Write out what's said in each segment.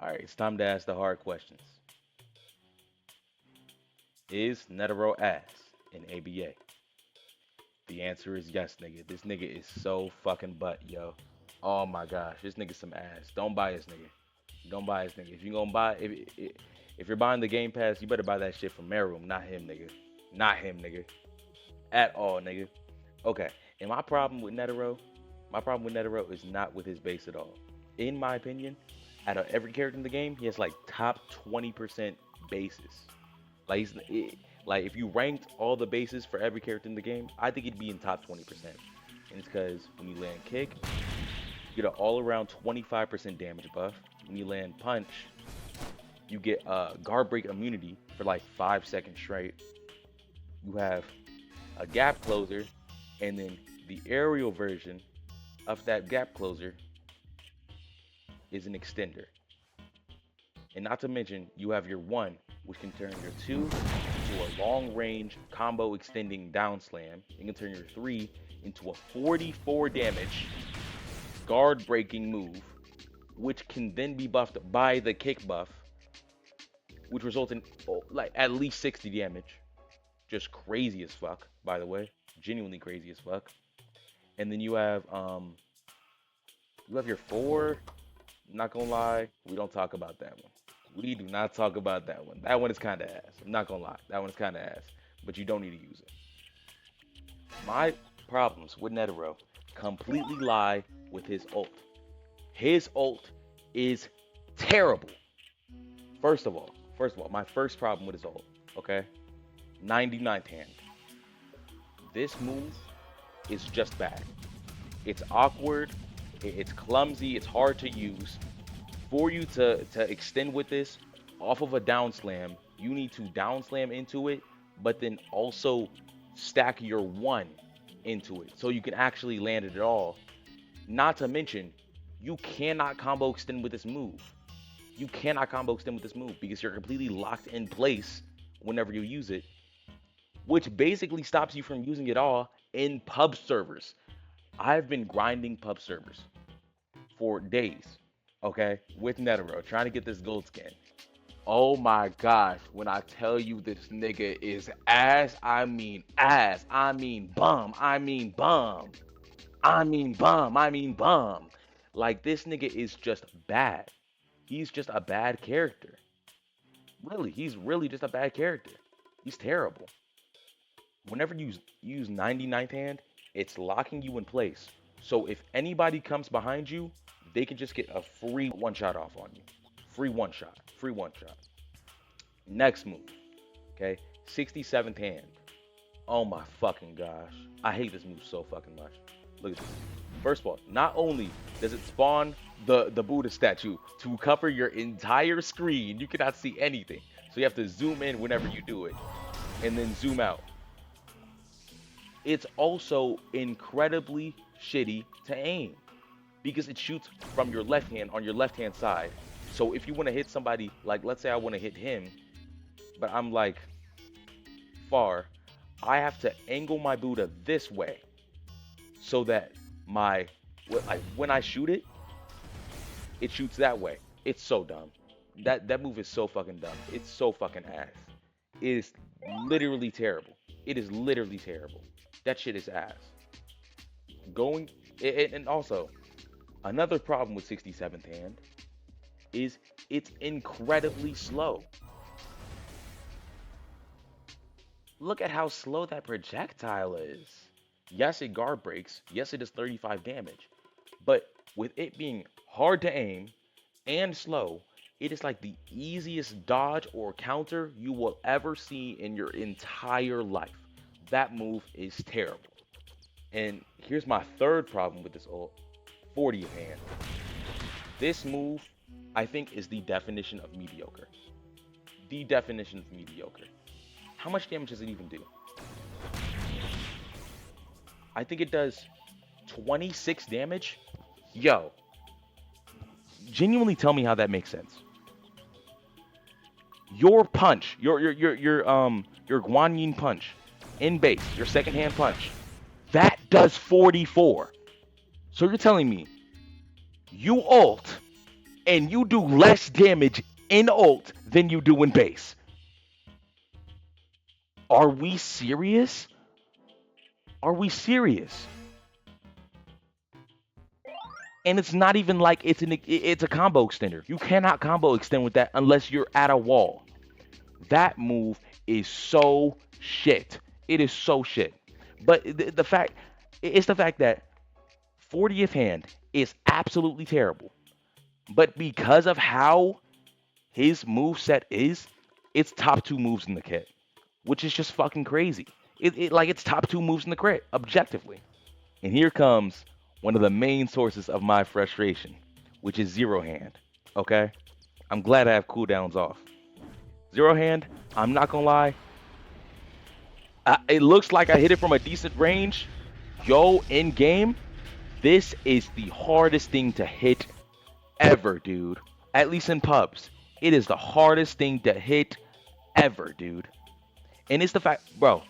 right, it's time to ask the hard questions. Is Netero ass in ABA? The answer is yes, nigga. This nigga is so fucking butt, yo. Oh my gosh, this nigga some ass. Don't buy this nigga. Don't buy this nigga. If you gonna buy, if you're buying the Game Pass, you better buy that shit from Maroom, not him, nigga. Not him, nigga. At all, nigga. Okay. And my problem with Netero is not with his base at all. In my opinion, out of every character in the game, he has like top 20% bases. Like like if you ranked all the bases for every character in the game, I think he'd be in top 20%. And it's because when you land kick, you get an all-around 25% damage buff. When you land punch, you get guard break immunity for like 5 seconds straight. You have a gap closer, and then the aerial version of that gap closer is an extender. And not to mention, you have your one, which can turn your two into a long range combo extending down slam. You can turn your three into a 44 damage guard breaking move, which can then be buffed by the kick buff, which results in like at least 60 damage. Just crazy as fuck, by the way. Genuinely crazy as fuck. And then you have your four. Not gonna lie, we don't talk about that one. We do not talk about that one. That one is kind of ass. I'm not gonna lie, that one is kind of ass. But you don't need to use it. My problems with Netero completely lie with his ult. His ult is terrible. First of all, my first problem with his ult, okay? 99th hand. This move is just bad. It's awkward, it's clumsy, it's hard to use. For you to extend with this off of a down slam, you need to down slam into it, but then also stack your one into it so you can actually land it at all. Not to mention, you cannot combo extend with this move. You cannot combo extend with this move because you're completely locked in place whenever you use it, which basically stops you from using it all in pub servers. I've been grinding pub servers for days, okay, with Netero, trying to get this gold skin. Oh my gosh, when I tell you this nigga is ass, I mean ass, I mean bum, I mean bum, I mean bum, I mean bum. Like this nigga is just bad. He's just a bad character. Really, he's really just a bad character. He's terrible. Whenever you use 99th hand, it's locking you in place. So if anybody comes behind you, they can just get a free one shot off on you. Free one shot. Free one shot. Next move. Okay. 67th hand. Oh my fucking gosh. I hate this move so fucking much. Look at this. First of all, not only does it spawn the Buddha statue to cover your entire screen, you cannot see anything. So you have to zoom in whenever you do it and then zoom out. It's also incredibly shitty to aim because it shoots from your left hand on your left hand side. So if you want to hit somebody, like let's say I want to hit him, but I'm like far, I have to angle my Buddha this way so that my like when I shoot it, it shoots that way. It's so dumb. That move is so fucking dumb. It's so fucking ass. It is literally terrible. It is literally terrible. That shit is ass. Going and also another problem with 67th hand is it's incredibly slow. Look at how slow that projectile is. Yes, it guard breaks. Yes, it does 35 damage. But with it being hard to aim and slow, it is like the easiest dodge or counter you will ever see in your entire life. That move is terrible. And here's my third problem with this ult, 40th hand. This move, I think, is the definition of mediocre. The definition of mediocre. How much damage does it even do? I think it does 26 damage. Yo, genuinely tell me how that makes sense. Your punch, your Guan Yin punch in base, your second hand punch, that does 44. So you're telling me you ult and you do less damage in ult than you do in base. Are we serious? Are we serious? And it's not even like it's a combo extender. You cannot combo extend with that unless you're at a wall. That move is so shit. It is so shit. But the fact it's the fact that 40th hand is absolutely terrible. But because of how his move set is, it's top two moves in the kit, which is just fucking crazy. It's top two moves in the crit, objectively. And here comes one of the main sources of my frustration, which is zero hand. Okay? I'm glad I have cooldowns off. Zero hand, I'm not gonna lie. It looks like I hit it from a decent range. Yo, in game, this is the hardest thing to hit ever, dude. At least in pubs. It is the hardest thing to hit ever, dude. And it's the fact, bro,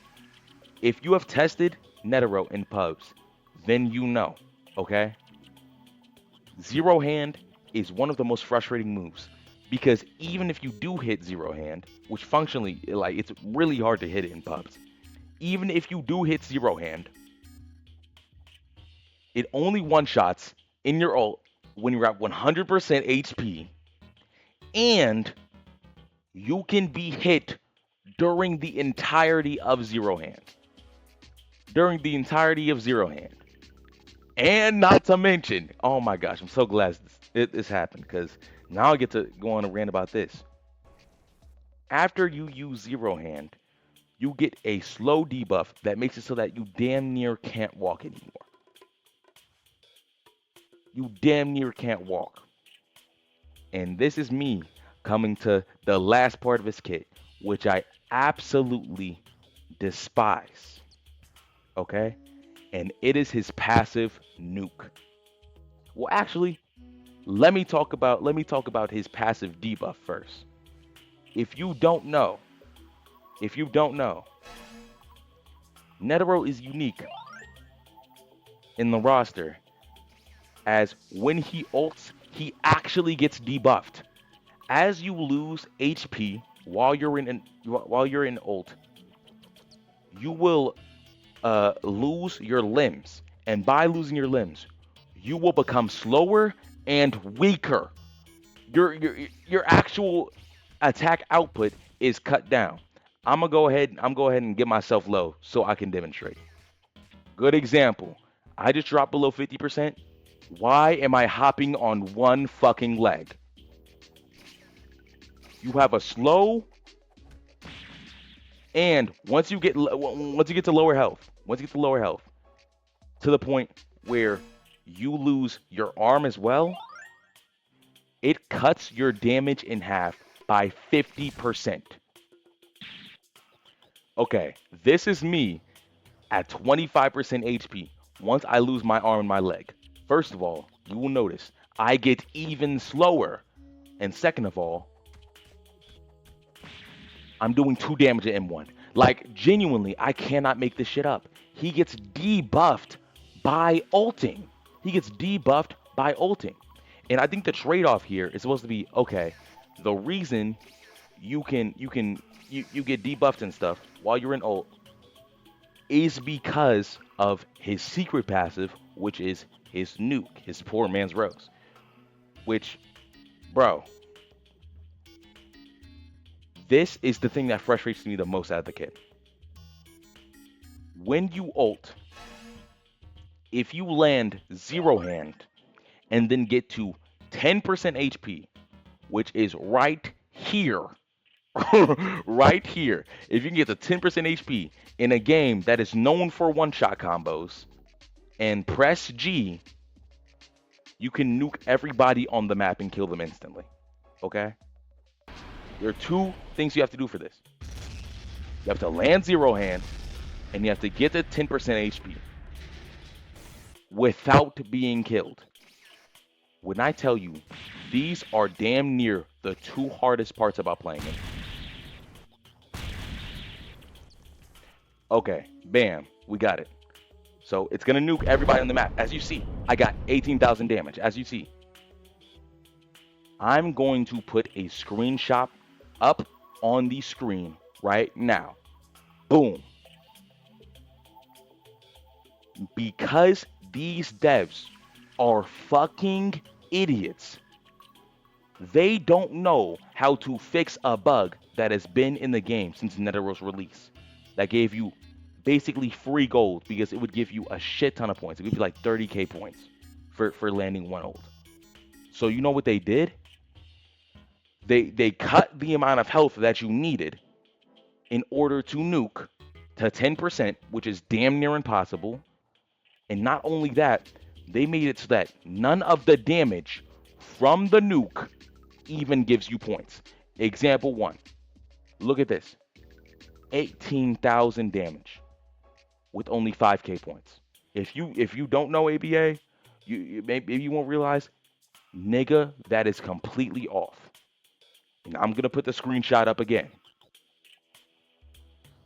if you have tested Netero in pubs, then you know, okay? Zero hand is one of the most frustrating moves because even if you do hit zero hand, which functionally, like, it's really hard to hit it in pubs, even if you do hit zero hand, it only one-shots in your ult when you're at 100% HP, and you can be hit during the entirety of zero hand. During the entirety of zero hand. And not to mention, oh my gosh, I'm so glad this happened because now I get to go on a rant about this. After you use zero hand, you get a slow debuff that makes it so that you damn near can't walk anymore. You damn near can't walk. And this is me coming to the last part of his kit, which I absolutely despise. Okay? And it is his passive nuke. Well, actually, let me talk about his passive debuff first. If you don't know, Netero is unique in the roster as when he ults, he actually gets debuffed. As you lose HP while you're in ult, you will lose your limbs, and by losing your limbs, you will become slower and weaker. Your actual attack output is cut down. I'm gonna go ahead and get myself low so I can demonstrate. Good example. I just dropped below 50%. Why am I hopping on one fucking leg? You have a slow, and once you get to lower health, to the point where you lose your arm as well, it cuts your damage in half by 50%. Okay, this is me at 25% HP once I lose my arm and my leg. First of all, you will notice I get even slower. And second of all, I'm doing 2 damage to M1. Like, genuinely, I cannot make this shit up. He gets debuffed by ulting. And I think the trade-off here is supposed to be, okay, the reason you get debuffed and stuff while you're in ult is because of his secret passive, which is his nuke, his poor man's rose. Which, bro, this is the thing that frustrates me the most out of the kit. When you ult, if you land zero hand and then get to 10% HP, which is right here, right here, if you can get to 10% HP in a game that is known for one-shot combos and press G, you can nuke everybody on the map and kill them instantly. Okay? There are 2 things you have to do for this. You have to land zero hand, and you have to get to 10% HP without being killed. When I tell you, these are damn near the 2 hardest parts about playing it. Okay, bam, we got it. So it's gonna nuke everybody on the map. As you see, I got 18,000 damage, as you see. I'm going to put a screenshot up on the screen right now. Boom. Because these devs are fucking idiots. They don't know how to fix a bug that has been in the game since Netero's release. That gave you basically free gold because it would give you a shit ton of points. It would give you like 30k points for landing one ult. So you know what they did? They cut the amount of health that you needed in order to nuke to 10%, which is damn near impossible. And not only that, they made it so that none of the damage from the nuke even gives you points. Example 1. Look at this. 18,000 damage with only 5k points. If you don't know ABA, maybe you won't realize, nigga, that is completely off. And I'm going to put the screenshot up again.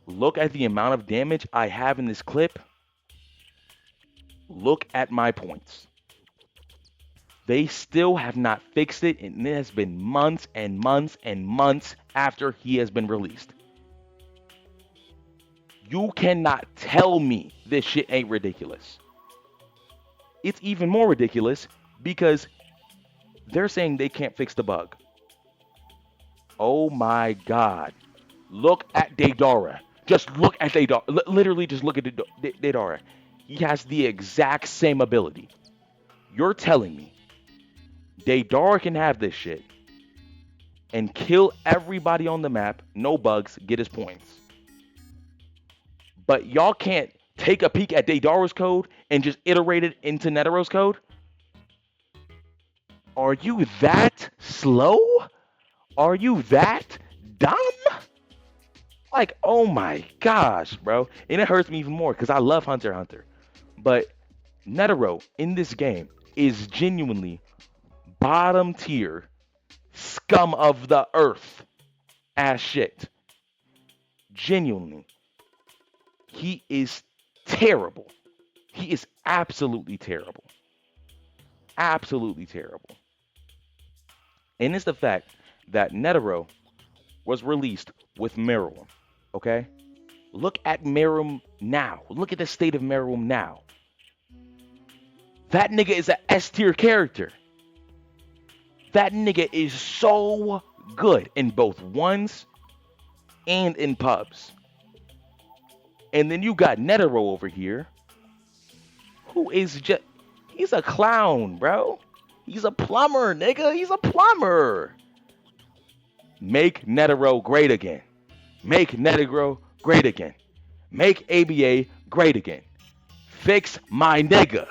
Look at the amount of damage I have in this clip. Look at my points. They still have not fixed it, and it has been months and months and months after he has been released. You cannot tell me this shit ain't ridiculous. It's even more ridiculous because they're saying they can't fix the bug. Oh my God. Look at Daedara. Just look at Daedara. Literally just look at Daedara. He has the exact same ability. You're telling me Daedara can have this shit and kill everybody on the map, no bugs, get his points. But y'all can't take a peek at Daedara's code and just iterate it into Netero's code? Are you that slow? Are you that dumb? Like, oh my gosh, bro. And it hurts me even more because I love Hunter x Hunter. But Netero in this game is genuinely bottom tier, scum of the earth ass shit. Genuinely. He is terrible. He is absolutely terrible. Absolutely terrible. And it's the fact that Netero was released with Meruem. Okay? Look at Meruem now. Look at the state of Meruem now. That nigga is an S tier character. That nigga is so good in both ones and in pubs. And then you got Netero over here, who is just, he's a clown, bro. He's a plumber, nigga. He's a plumber. Make Netero great again. Make Netero great again. Make ABA great again. Fix my nigga.